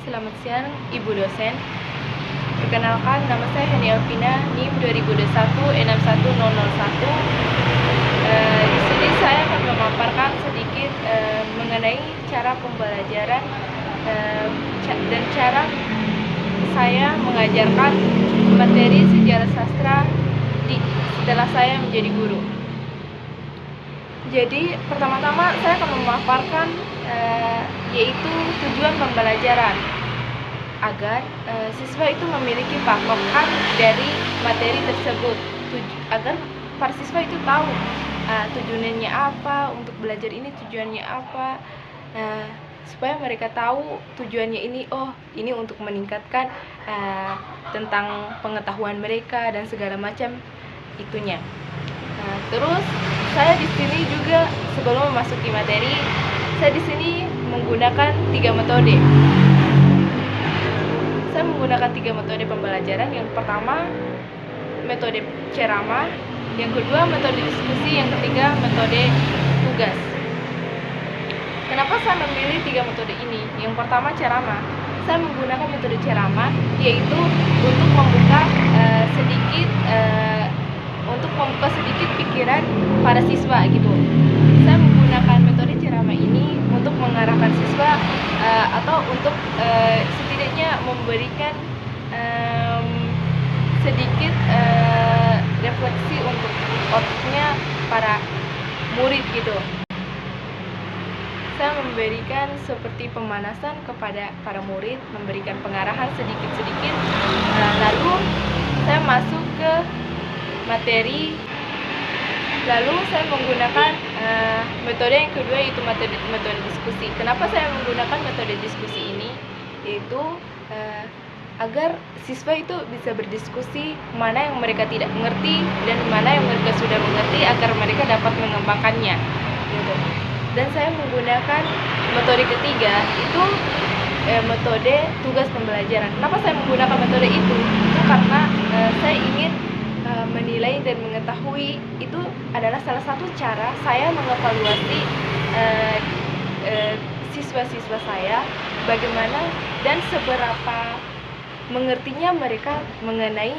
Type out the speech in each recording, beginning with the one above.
Selamat siang Ibu dosen. Perkenalkan, nama saya Hani Alvina, NIM 2021-61001. Di sini saya akan memaparkan sedikit mengenai cara pembelajaran dan cara saya mengajarkan materi sejarah sastra setelah saya menjadi guru. Jadi pertama-tama saya akan memaparkan yaitu tujuan pembelajaran agar siswa itu memiliki patokan dari materi tersebut, agar para siswa itu tahu tujuannya apa, untuk belajar ini tujuannya apa, supaya mereka tahu tujuannya ini, ini untuk meningkatkan tentang pengetahuan mereka dan segala macam itunya. Terus saya di sini juga sebelum memasuki materi, saya di sini menggunakan 3 metode. Saya menggunakan 3 metode pembelajaran. Yang pertama, metode ceramah, yang kedua metode diskusi, yang ketiga metode tugas. Kenapa saya memilih 3 metode ini? Yang pertama, ceramah. Saya menggunakan metode ceramah yaitu untuk membuka sedikit pikiran para siswa gitu. Saya menggunakan metode ceramah ini untuk mengarahkan siswa atau untuk setidaknya memberikan sedikit refleksi untuk otaknya para murid gitu. Saya memberikan seperti pemanasan kepada para murid, memberikan pengarahan sedikit-sedikit, lalu saya masuk ke materi. Lalu saya menggunakan metode yang kedua, yaitu metode diskusi. Kenapa saya menggunakan metode diskusi ini? Yaitu agar siswa itu bisa berdiskusi mana yang mereka tidak mengerti dan mana yang mereka sudah mengerti, agar mereka dapat mengembangkannya gitu. Dan saya menggunakan metode ketiga, itu metode tugas pembelajaran. Kenapa saya menggunakan metode itu? Itu karena saya ingin menilai dan mengetahui, itu adalah salah satu cara saya mengevaluasi siswa-siswa saya, bagaimana dan seberapa mengertinya mereka mengenai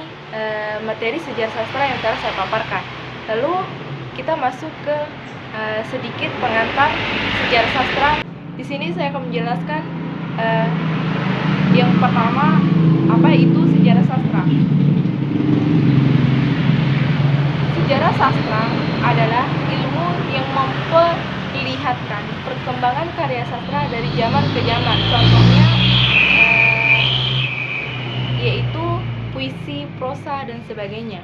materi sejarah sastra yang telah saya paparkan. Lalu kita masuk ke sedikit pengantar sejarah sastra. Di sini saya akan menjelaskan yang pertama, apa itu sejarah sastra. Sejarah sastra adalah ilmu yang memperlihatkan perkembangan karya sastra dari zaman ke zaman. Contohnya yaitu puisi, prosa, dan sebagainya.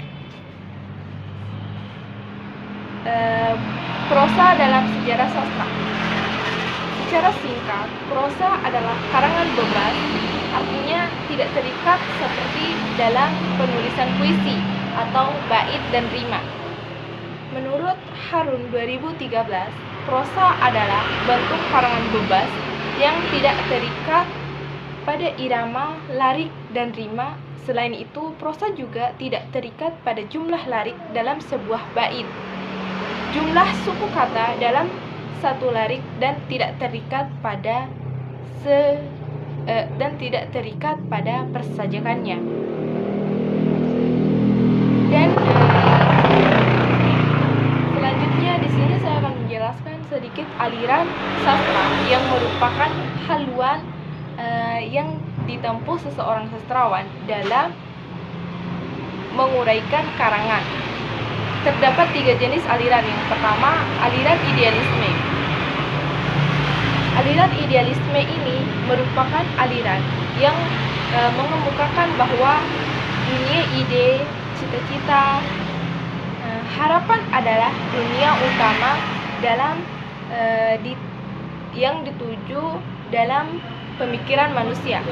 Prosa dalam sejarah sastra. Secara singkat, prosa adalah karangan bebas, artinya tidak terikat seperti dalam penulisan puisi atau bait dan rima. Menurut Harun 2013, prosa adalah bentuk karangan bebas yang tidak terikat pada irama, larik, dan rima. Selain itu, prosa juga tidak terikat pada jumlah larik dalam sebuah bait, jumlah suku kata dalam satu larik, dan tidak terikat pada persajakannya. Dan selanjutnya di sini saya akan menjelaskan sedikit aliran sastra yang merupakan haluan yang ditempuh seseorang sastrawan dalam menguraikan karangan. Terdapat 3 jenis aliran. Yang pertama, aliran idealisme. Aliran idealisme ini merupakan aliran yang mengemukakan bahwa dunia ide, cita-cita, harapan adalah dunia utama yang dituju dalam pemikiran manusia.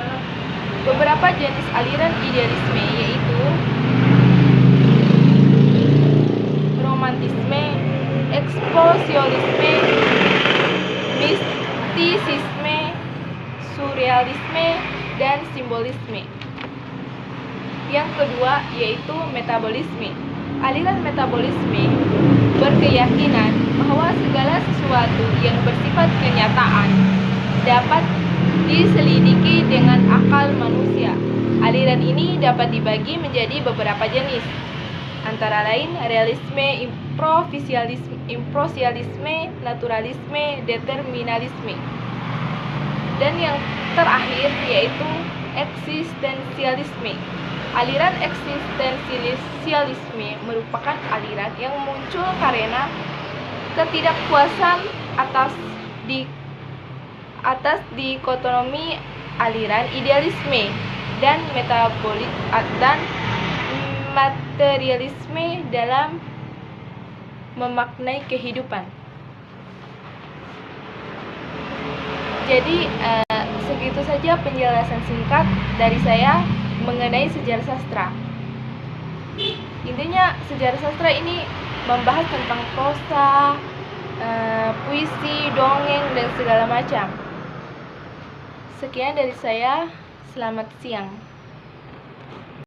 Beberapa jenis aliran idealisme yaitu romantisme, ekspresionisme, mistisisme, surrealisme, dan simbolisme. Yang kedua yaitu metabolisme. Aliran metabolisme berkeyakinan bahwa segala sesuatu yang bersifat kenyataan dapat diselidiki dengan akal manusia. Aliran ini dapat dibagi menjadi beberapa jenis, antara lain realisme, imparsialisme, naturalisme, determinisme. Dan yang terakhir yaitu eksistensialisme. Aliran eksistensialisme merupakan aliran yang muncul karena ketidakpuasan atas dikotomi aliran idealisme dan materialisme dalam memaknai kehidupan. Jadi segitu saja penjelasan singkat dari saya mengenai sejarah sastra. Intinya sejarah sastra ini membahas tentang prosa, puisi, dongeng, dan segala macam. Sekian dari saya, selamat siang.